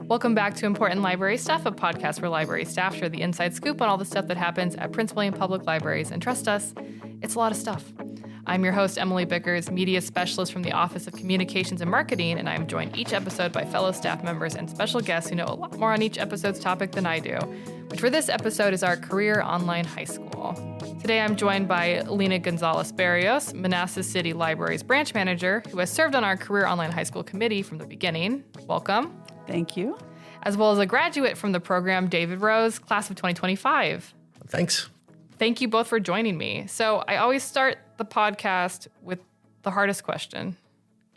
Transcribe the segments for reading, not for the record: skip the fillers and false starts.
Welcome back to Important Library Stuff, a podcast where library staff share the inside scoop on all the stuff that happens at Prince William Public Libraries. And trust us, it's a lot of stuff. I'm your host, Emily Bickers, media specialist from the Office of Communications and Marketing, and I'm joined each episode by fellow staff members and special guests who know a lot more on each episode's topic than I do, which for this episode is our Career Online High School. Today I'm joined by Lena Gonzalez Berrios, Manassas City Library's branch manager, who has served on our Career Online High School committee from the beginning. Welcome. Thank you. As well as a graduate from the program, David Rose, class of 2025. Thanks. Thank you both for joining me. So I always start the podcast with the hardest question.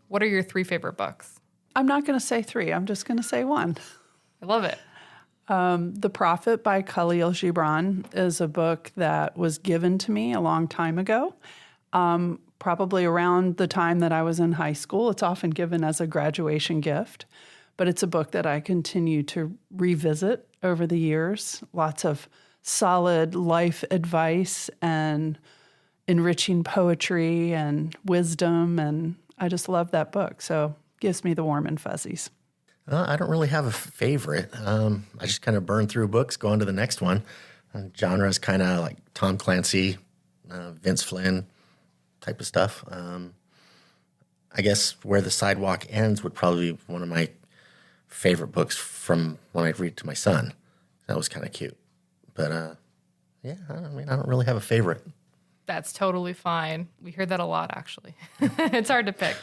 What are your three favorite books? I'm not going to say three. I'm just going to say one. I love it. The Prophet by Khalil Gibran is a book that was given to me a long time ago, probably around the time that I was in high school. It's often given as a graduation gift, but it's a book that I continue to revisit over the years. Lots of solid life advice and enriching poetry and wisdom, and I just love that book. So it gives me the warm and fuzzies. I don't really have a favorite. I just kind of burn through books, go on to the next one. Genre is kind of like Tom Clancy, Vince Flynn type of stuff. I guess Where the Sidewalk Ends would probably be one of my favorite books from when I read to my son. That was kind of cute. But yeah, I don't really have a favorite. That's totally fine. We hear that a lot, actually. It's hard to pick.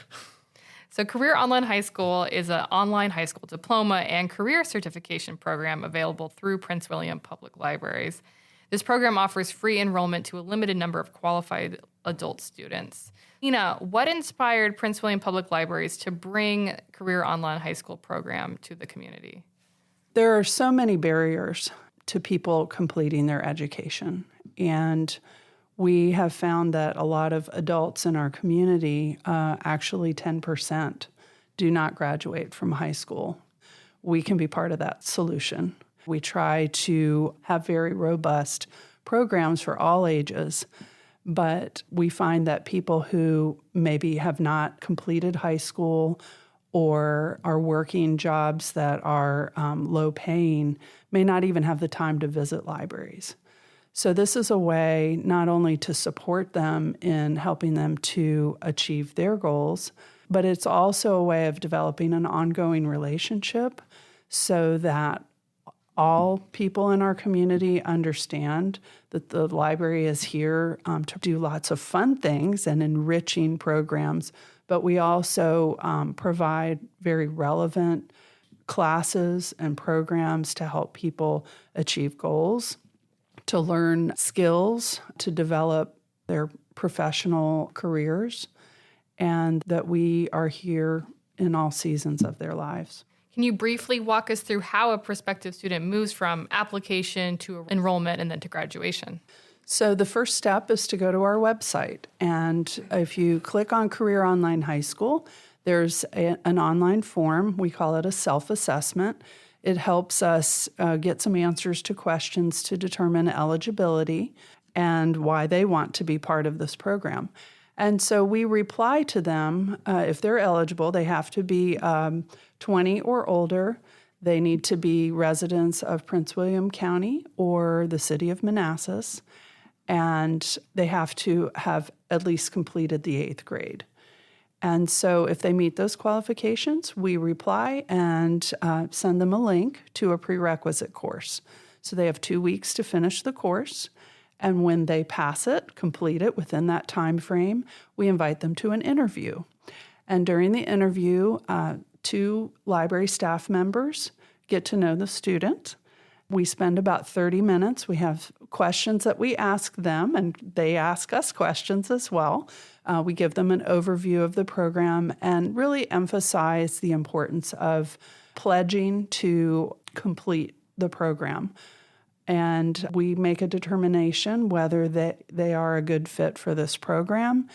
So Career Online High School is an online high school diploma and career certification program available through Prince William Public Libraries. This program offers free enrollment to a limited number of qualified adult students. Lena, what inspired Prince William Public Libraries to bring Career Online High School program to the community? There are so many barriers to people completing their education, and we have found that a lot of adults in our community, actually 10%, do not graduate from high school. We can be part of that solution. We try to have very robust programs for all ages, but we find that people who maybe have not completed high school or are working jobs that are low paying may not even have the time to visit libraries. So this is a way not only to support them in helping them to achieve their goals, but it's also a way of developing an ongoing relationship so that all people in our community understand that the library is here to do lots of fun things and enriching programs, but we also provide very relevant classes and programs to help people achieve goals, to learn skills, to develop their professional careers, and that we are here in all seasons of their lives. Can you briefly walk us through how a prospective student moves from application to enrollment and then to graduation? So the first step is to go to our website, and if you click on Career Online High School, there's an online form. We call it a self-assessment. It helps us get some answers to questions to determine eligibility and why they want to be part of this program. And so we reply to them. If they're eligible, they have to be 20 or older. They need to be residents of Prince William County or the city of Manassas, and they have to have at least completed the 8th grade. And so if they meet those qualifications, we reply and send them a link to a prerequisite course. So they have 2 weeks to finish the course. And when they pass it, complete it within that time frame, we invite them to an interview. And during the interview, 2 library staff members get to know the student. We spend about 30 minutes. We have questions that we ask them, and they ask us questions as well. We give them an overview of the program and really emphasize the importance of pledging to complete the program. And we make a determination whether they are a good fit for this program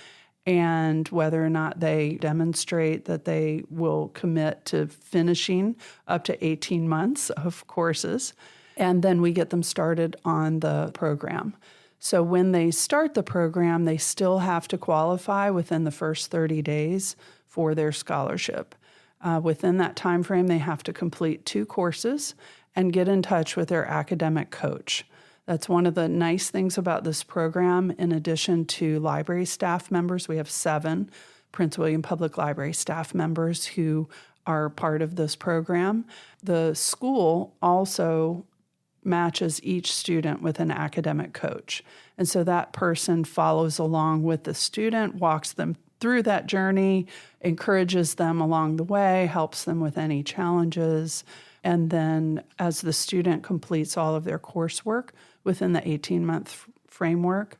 and whether or not they demonstrate that they will commit to finishing up to 18 months of courses. And then we get them started on the program. So when they start the program, they still have to qualify within the first 30 days for their scholarship. Within that time frame, they have to complete 2 courses and get in touch with their academic coach. That's one of the nice things about this program. In addition to library staff members, we have 7 Prince William Public Library staff members who are part of this program. The school also matches each student with an academic coach. And so that person follows along with the student, walks them through that journey, encourages them along the way, helps them with any challenges. And then as the student completes all of their coursework within the 18-month framework,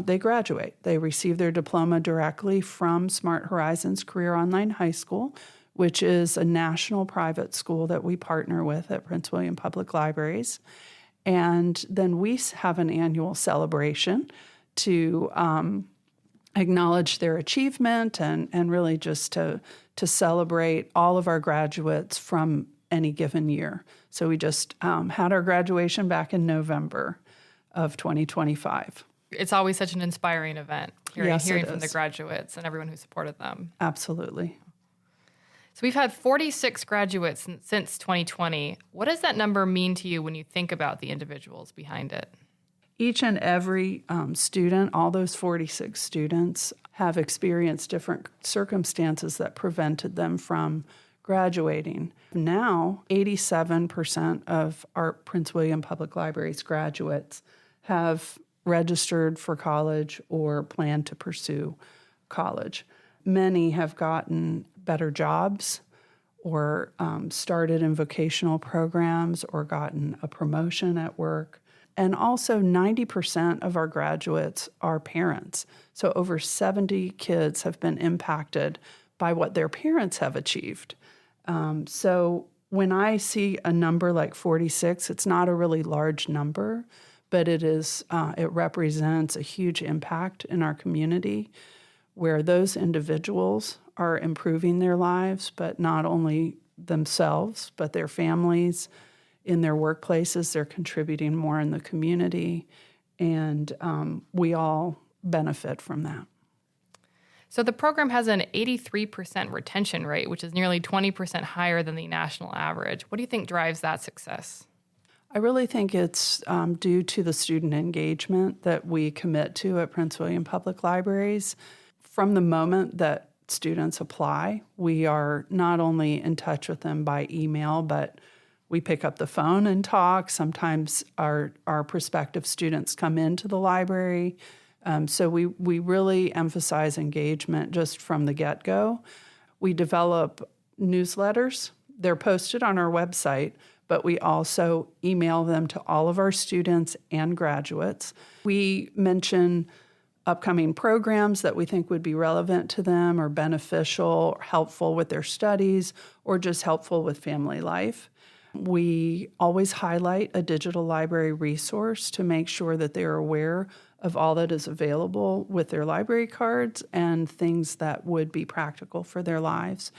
they graduate. They receive their diploma directly from Smart Horizons Career Online High School, which is a national private school that we partner with at Prince William Public Libraries. And then we have an annual celebration to acknowledge their achievement and really just to celebrate all of our graduates from any given year. So we just had our graduation back in November of 2025. It's always such an inspiring event, hearing from the graduates and everyone who supported them. Absolutely. So we've had 46 graduates since 2020. What does that number mean to you when you think about the individuals behind it? Each and every student, all those 46 students, have experienced different circumstances that prevented them from graduating. Now, 87% of our Prince William Public Library's graduates have registered for college or plan to pursue college. Many have gotten better jobs or started in vocational programs or gotten a promotion at work. And also 90% of our graduates are parents. So over 70 kids have been impacted by what their parents have achieved. So when I see a number like 46, it's not a really large number, but it represents a huge impact in our community where those individuals are improving their lives, but not only themselves, but their families. In their workplaces, they're contributing more in the community, and we all benefit from that. So the program has an 83% retention rate, which is nearly 20% higher than the national average. What do you think drives that success? I really think it's due to the student engagement that we commit to at Prince William Public Libraries. From the moment that students apply, we are not only in touch with them by email, but we pick up the phone and talk. Sometimes our prospective students come into the library. So we really emphasize engagement just from the get-go. We develop newsletters. They're posted on our website, but we also email them to all of our students and graduates. We mention upcoming programs that we think would be relevant to them or beneficial or helpful with their studies or just helpful with family life. We always highlight a digital library resource to make sure that they're aware of all that is available with their library cards and things that would be practical for their lives.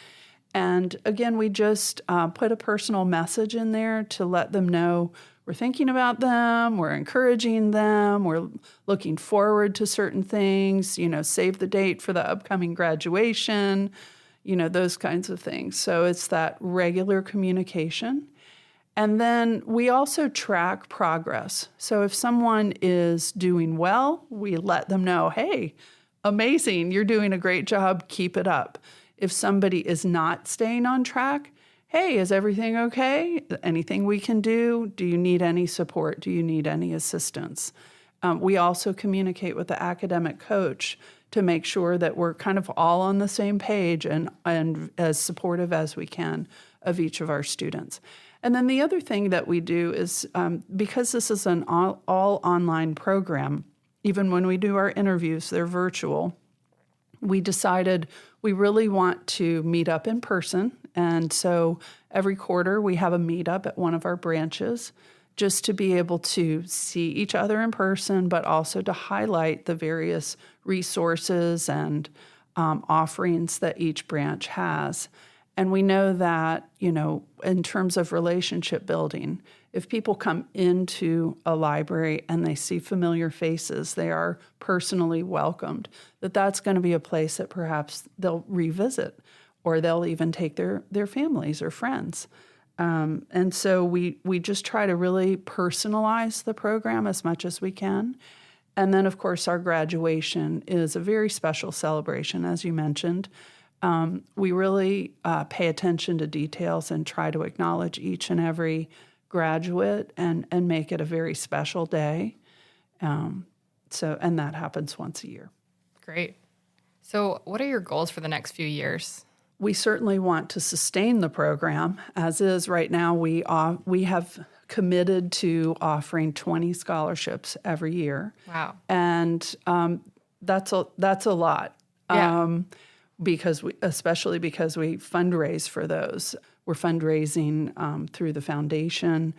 And again, we just put a personal message in there to let them know we're thinking about them, we're encouraging them, we're looking forward to certain things, save the date for the upcoming graduation, those kinds of things. So it's that regular communication. And then we also track progress. So if someone is doing well, we let them know, hey, amazing, you're doing a great job, keep it up. If somebody is not staying on track, hey, is everything okay? Anything we can do? Do you need any support? Do you need any assistance? We also communicate with the academic coach to make sure that we're kind of all on the same page and as supportive as we can of each of our students. And then the other thing that we do is because this is an all online program, even when we do our interviews, they're virtual, we decided we really want to meet up in person. And so every quarter we have a meetup at one of our branches just to be able to see each other in person, but also to highlight the various resources and offerings that each branch has. And we know that, in terms of relationship building, if people come into a library and they see familiar faces, they are personally welcomed, that's going to be a place that perhaps they'll revisit. or they'll even take their families or friends. And so we just try to really personalize the program as much as we can. And then, of course, our graduation is a very special celebration, as you mentioned. We really pay attention to details and try to acknowledge each and every graduate and make it a very special day. And that happens once a year. Great. So what are your goals for the next few years? We certainly want to sustain the program as is. Right now, we have committed to offering 20 scholarships every year. Wow. And that's a lot. Yeah. Especially because we fundraise for those. We're fundraising through the foundation,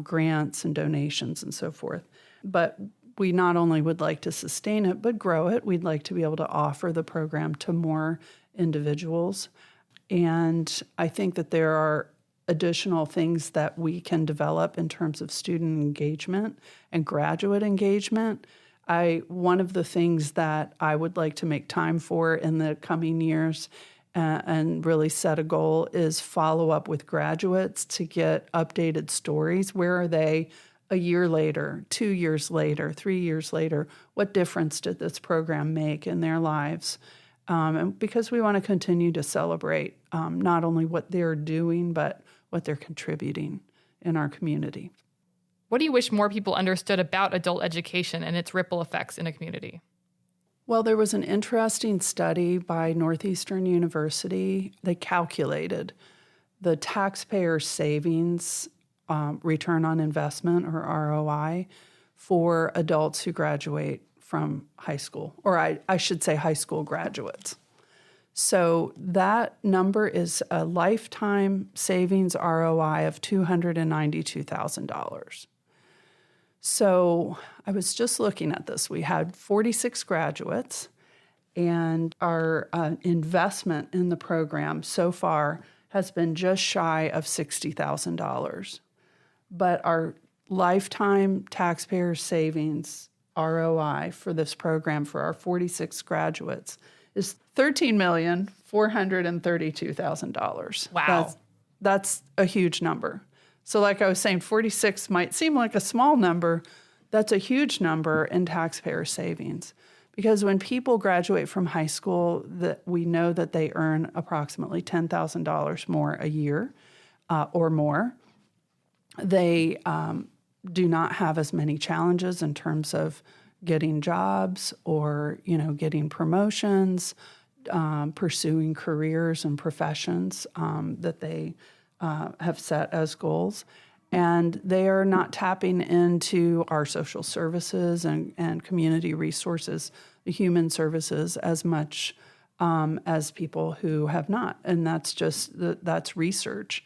grants and donations and so forth. But we not only would like to sustain it, but grow it. We'd like to be able to offer the program to more individuals. And I think that there are additional things that we can develop in terms of student engagement and graduate engagement. One of the things that I would like to make time for in the coming years and really set a goal is follow up with graduates to get updated stories. Where are they a year later, 2 years later, 3 years later? What difference did this program make in their lives? And because we want to continue to celebrate not only what they're doing, but what they're contributing in our community. What do you wish more people understood about adult education and its ripple effects in a community? Well, there was an interesting study by Northeastern University. They calculated the taxpayer savings, return on investment, or ROI, for adults who graduate from high school, or I should say high school graduates. So that number is a lifetime savings ROI of $292,000. So I was just looking at this. We had 46 graduates, and our investment in the program so far has been just shy of $60,000. But our lifetime taxpayer savings ROI for this program for our 46 graduates is $13,432,000. Wow. That's a huge number. So like I was saying, 46 might seem like a small number. That's a huge number in taxpayer savings. Because when people graduate from high school, we know that they earn approximately $10,000 more a year or more. They do not have as many challenges in terms of getting jobs or, getting promotions, pursuing careers and professions that they have set as goals. And they are not tapping into our social services and community resources, the human services, as much as people who have not. And that's research.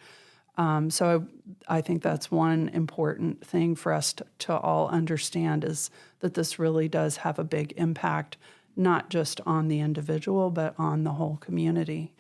So I think that's one important thing for us to all understand is that this really does have a big impact, not just on the individual, but on the whole community.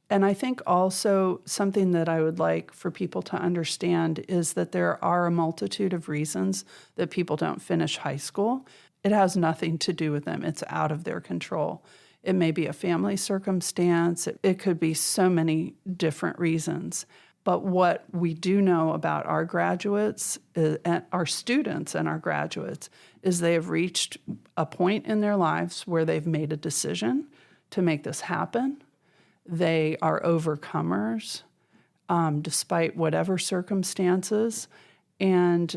And I think also something that I would like for people to understand is that there are a multitude of reasons that people don't finish high school. It has nothing to do with them. It's out of their control. It may be a family circumstance. It could be so many different reasons. But what we do know about our graduates, and our students and our graduates, is they have reached a point in their lives where they've made a decision to make this happen. They are overcomers despite whatever circumstances, and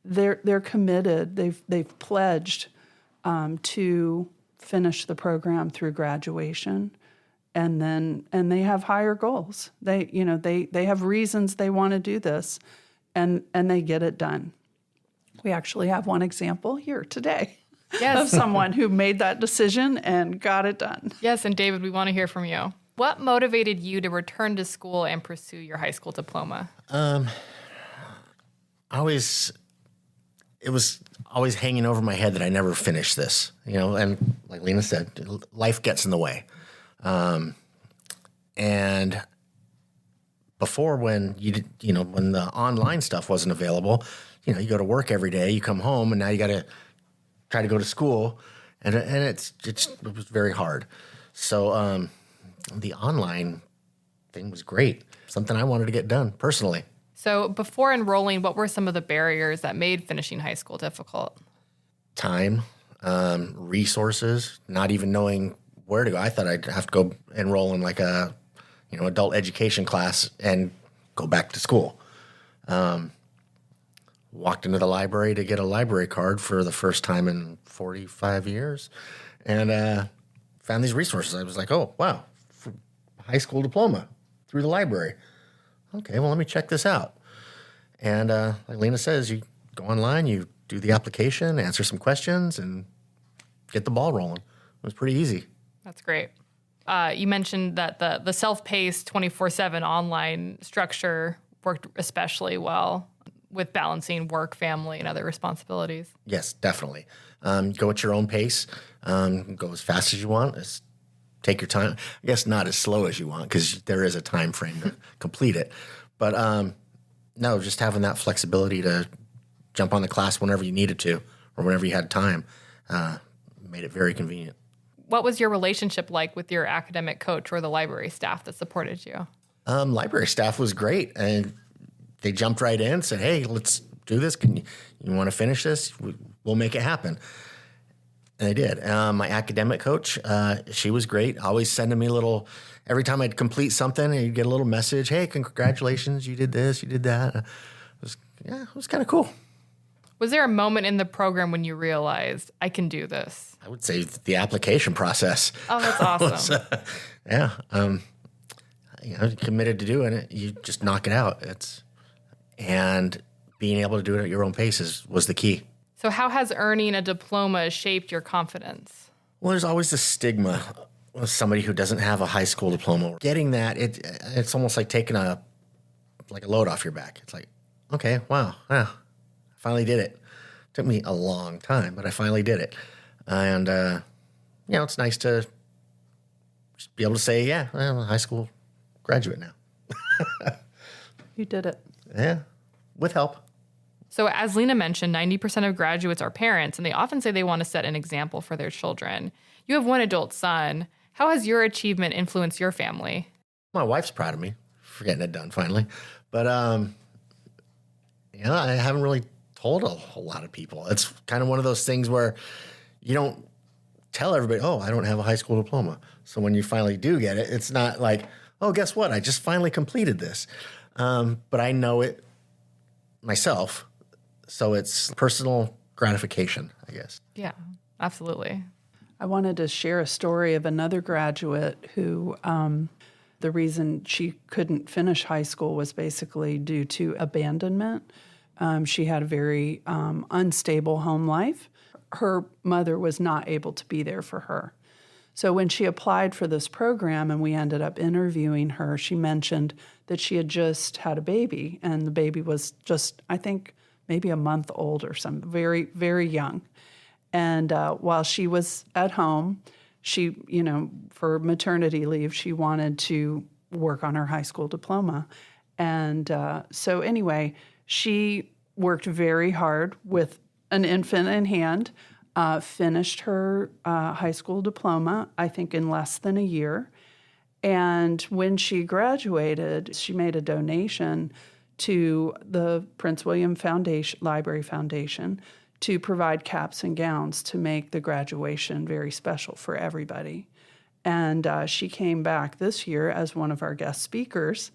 they're committed. They've pledged to finish the program through graduation, and they have higher goals. They have reasons they want to do this, and they get it done. We actually have one example here today. Yes. Of someone who made that decision and got it done. Yes, and David, we want to hear from you. What motivated you to return to school and pursue your high school diploma? It was always hanging over my head that I never finished this, and like Lena said, life gets in the way. And before when when the online stuff wasn't available, you go to work every day, you come home, and now you got to try to go to school, and it was very hard. So the online thing was great. Something I wanted to get done personally. So before enrolling, what were some of the barriers that made finishing high school difficult? Time, resources, not even knowing where to go. I thought I'd have to go enroll in like a, adult education class and go back to school. Walked into the library to get a library card for the first time in 45 years and found these resources. I was like, oh, wow, high school diploma through the library. Okay, well, let me check this out. And like Lena says, you go online, you do the application, answer some questions, and get the ball rolling. It was pretty easy. That's great. You mentioned that the self-paced 24/7 online structure worked especially well with balancing work, family, and other responsibilities. Yes, definitely. Go at your own pace. Go as fast as you want. Take your time. I guess not as slow as you want because there is a time frame to complete it. But no, just having that flexibility to jump on the class whenever you needed to or whenever you had time made it very convenient. What was your relationship like with your academic coach or the library staff that supported you? Library staff was great. And they jumped right in and said, hey, let's do this. You want to finish this? We'll make it happen. And they did. My academic coach, she was great. Always sending me every time I'd complete something, you'd get a little message. Hey, congratulations. You did this, you did that. It was kind of cool. Was there a moment in the program when you realized I can do this? I would say the application process. Oh, that's awesome. Committed to doing it. You just knock it out. And being able to do it at your own pace was the key. So how has earning a diploma shaped your confidence? Well, there's always this stigma with somebody who doesn't have a high school diploma. Getting that, it's almost like taking a load off your back. It's like, okay, wow, I finally did it. Took me a long time, but I finally did it. And, it's nice to just be able to say, yeah, I'm a high school graduate now. You did it. Yeah, with help. So as Lena mentioned, 90% of graduates are parents, and they often say they want to set an example for their children. You have one adult son. How has your achievement influenced your family? My wife's proud of me for getting it done finally. But, I haven't really told a whole lot of people. It's kind of one of those things where you don't tell everybody, oh, I don't have a high school diploma. So when you finally do get it, it's not like, oh, guess what? I just finally completed this. But I know it myself. So it's personal gratification, I guess. Yeah, absolutely. I wanted to share a story of another graduate who the reason she couldn't finish high school was basically due to abandonment. She had a very unstable home life. Her mother was not able to be there for her. So when she applied for this program and we ended up interviewing her, she mentioned that she had just had a baby, and the baby was just, I think, maybe a month old or something, very, very young. And while she was at home, she, for maternity leave, she wanted to work on her high school diploma. And so anyway, she worked very hard with an infant in hand, finished her high school diploma, I think in less than a year. And when she graduated, she made a donation to the Prince William Library Foundation to provide caps and gowns to make the graduation very special for everybody. And she came back this year as one of our guest speakers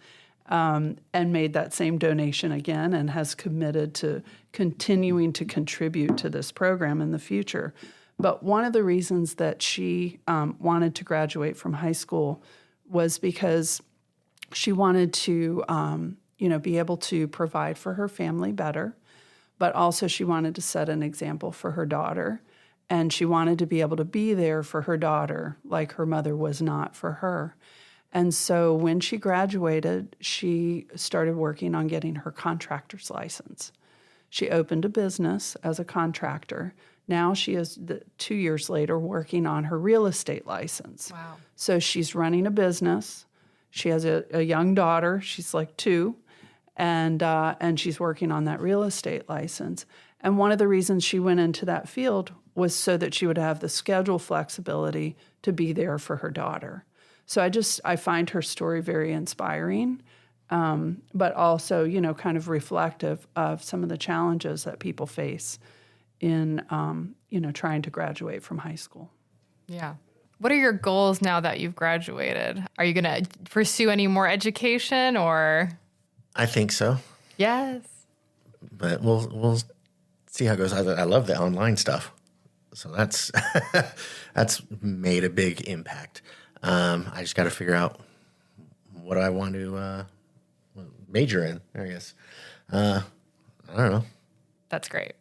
and made that same donation again and has committed to continuing to contribute to this program in the future. But one of the reasons that she wanted to graduate from high school was because she wanted to, be able to provide for her family better, but also she wanted to set an example for her daughter, and she wanted to be able to be there for her daughter like her mother was not for her. And so when she graduated, she started working on getting her contractor's license. She opened a business as a contractor. Now she is 2 years later working on her real estate license. Wow. So she's running a business. She has a young daughter. She's like 2. And she's working on that real estate license. And one of the reasons she went into that field was so that she would have the schedule flexibility to be there for her daughter. So I find her story very inspiring, but also, kind of reflective of some of the challenges that people face in, trying to graduate from high school. Yeah. What are your goals now that you've graduated? Are you going to pursue any more education or? I think so. Yes. But we'll see how it goes. I love the online stuff. So that's made a big impact. I just got to figure out what I want to major in, I guess. I don't know. That's great.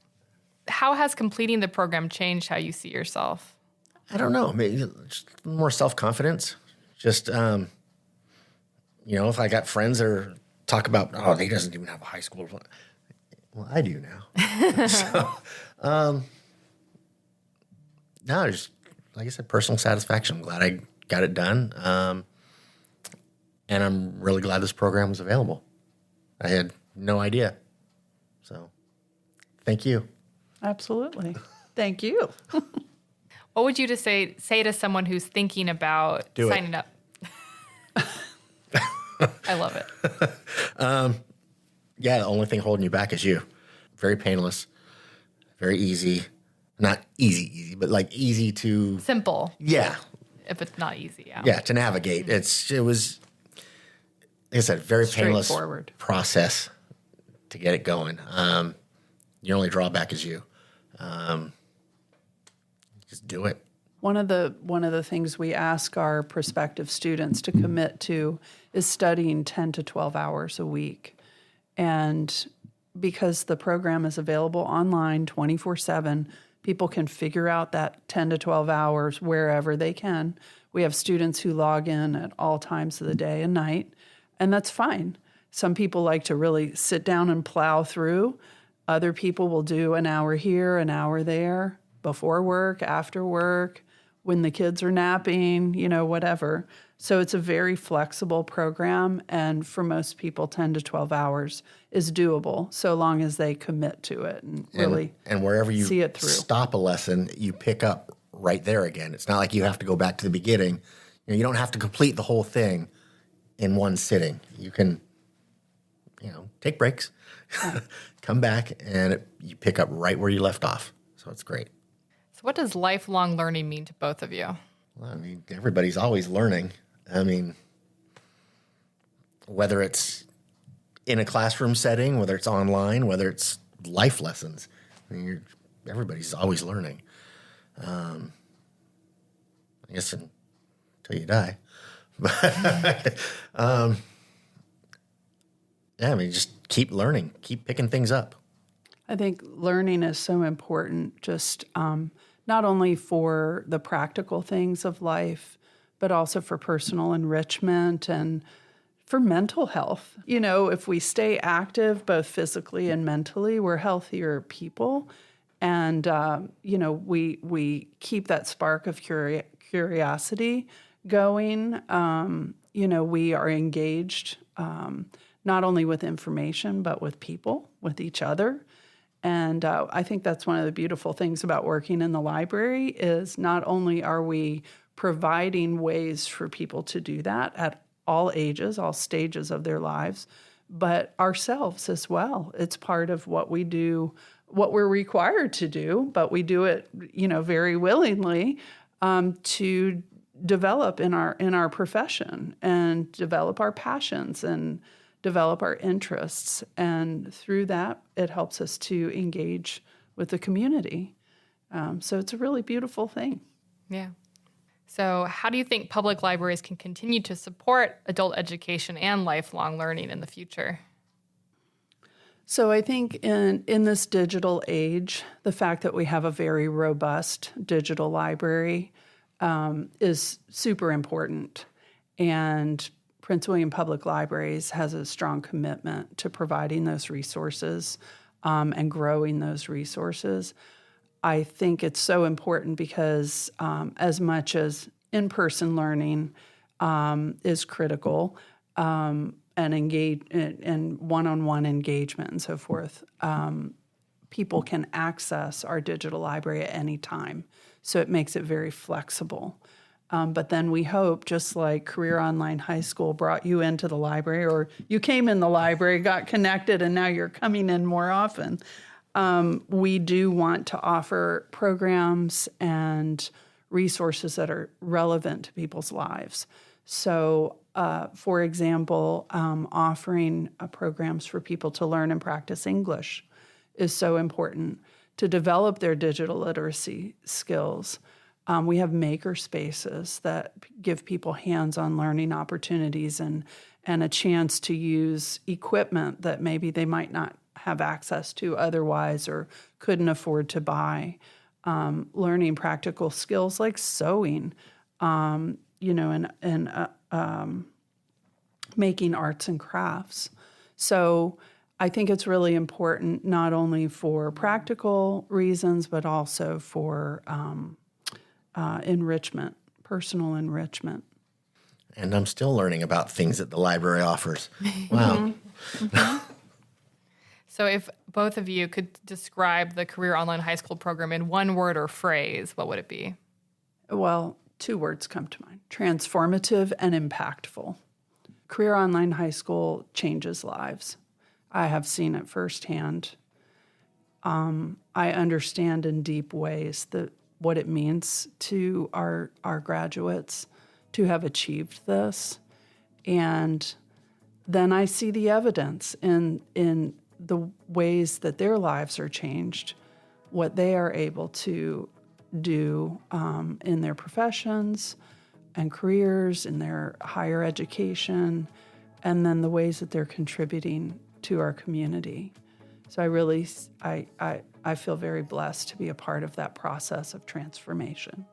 How has completing the program changed how you see yourself? I don't know. Maybe just more self-confidence. Just, if I got friends that talk about, he doesn't even have a high school. Well, I do now. So, no, just, like I said, personal satisfaction. I'm glad I got it done. And I'm really glad this program was available. I had no idea. So, thank you. Absolutely. Thank you. What would you say to someone who's thinking about signing up? I love it. Yeah, the only thing holding you back is you. Very painless, very easy. Not easy, but like easy to... Simple. Yeah. If it's not easy, yeah. Yeah, to navigate. It was, like I said, very painless process to get it going. Your only drawback is you. Just do it. One of the things we ask our prospective students to commit to is studying 10 to 12 hours a week. And because the program is available online 24/7, people can figure out that 10 to 12 hours wherever they can. We have students who log in at all times of the day and night, and that's fine. Some people like to really sit down and plow through. Other people will do an hour here, an hour there, before work, after work, when the kids are napping, whatever. So it's a very flexible program, and for most people, 10 to 12 hours is doable, so long as they commit to it and really and wherever you see it through. Stop a lesson, you pick up right there again. It's not like you have to go back to the beginning. You don't have to complete the whole thing in one sitting. You can, take breaks, come back, and you pick up right where you left off. So it's great. So what does lifelong learning mean to both of you? Well, everybody's always learning. Whether it's in a classroom setting, whether it's online, whether it's life lessons, everybody's always learning. I guess until you die. But, just keep learning, keep picking things up. I think learning is so important, just not only for the practical things of life, but also for personal enrichment and for mental health. If we stay active, both physically and mentally, we're healthier people. And, we keep that spark of curiosity going. We are engaged not only with information, but with people, with each other. And I think that's one of the beautiful things about working in the library is not only are we providing ways for people to do that at all ages, all stages of their lives, but ourselves as well. It's part of what we do, what we're required to do, but we do it, very willingly to develop in our profession and develop our passions and develop our interests. And through that, it helps us to engage with the community. So it's a really beautiful thing. Yeah. So how do you think public libraries can continue to support adult education and lifelong learning in the future? So I think in this digital age, the fact that we have a very robust digital library is super important. And Prince William Public Libraries has a strong commitment to providing those resources and growing those resources. I think it's so important because as much as in-person learning is critical and one-on-one engagement and so forth, people can access our digital library at any time. So it makes it very flexible. But then we hope, just like Career Online High School brought you into the library, or you came in the library, got connected, and now you're coming in more often, we do want to offer programs and resources that are relevant to people's lives. So, for example, offering programs for people to learn and practice English is so important to develop their digital literacy skills. We have maker spaces that give people hands-on learning opportunities and a chance to use equipment that maybe they might not have access to otherwise or couldn't afford to buy. Learning practical skills like sewing, and making arts and crafts. So I think it's really important not only for practical reasons, but also for enrichment, personal enrichment. And I'm still learning about things that the library offers. Wow. So if both of you could describe the Career Online High School program in one word or phrase, what would it be? Well, 2 words come to mind: transformative and impactful. Career Online High School changes lives. I have seen it firsthand. I understand in deep ways what it means to our graduates to have achieved this. And then I see the evidence in the ways that their lives are changed, what they are able to do in their professions and careers, in their higher education, and then the ways that they're contributing to our community. So I feel very blessed to be a part of that process of transformation.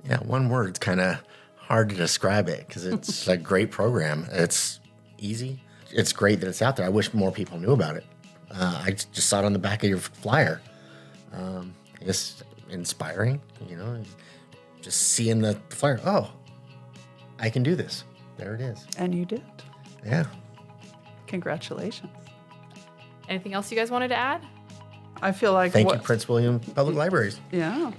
Yeah, one word's kind of hard to describe it because it's a great program. It's easy. It's great that it's out there. I wish more people knew about it. I just saw it on the back of your flyer. It's inspiring, just seeing the flyer. Oh, I can do this. There it is. And you did. Yeah. Congratulations. Anything else you guys wanted to add? I feel like Thank you, Prince William Public Libraries. Yeah.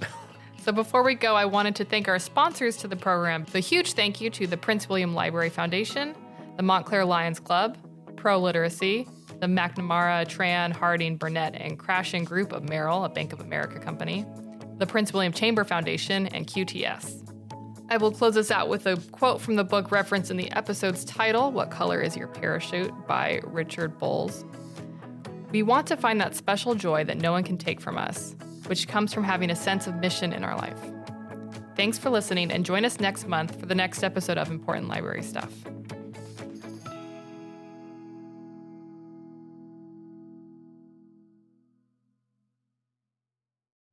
So before we go, I wanted to thank our sponsors to the program. A huge thank you to the Prince William Library Foundation, the Montclair Lions Club, Pro Literacy, the McNamara, Tran, Harding, Burnett, and Crashing Group of Merrill, a Bank of America company, the Prince William Chamber Foundation, and QTS. I will close this out with a quote from the book referenced in the episode's title, What Color is Your Parachute, by Richard Bowles. We want to find that special joy that no one can take from us, which comes from having a sense of mission in our life. Thanks for listening, and join us next month for the next episode of Important Library Stuff.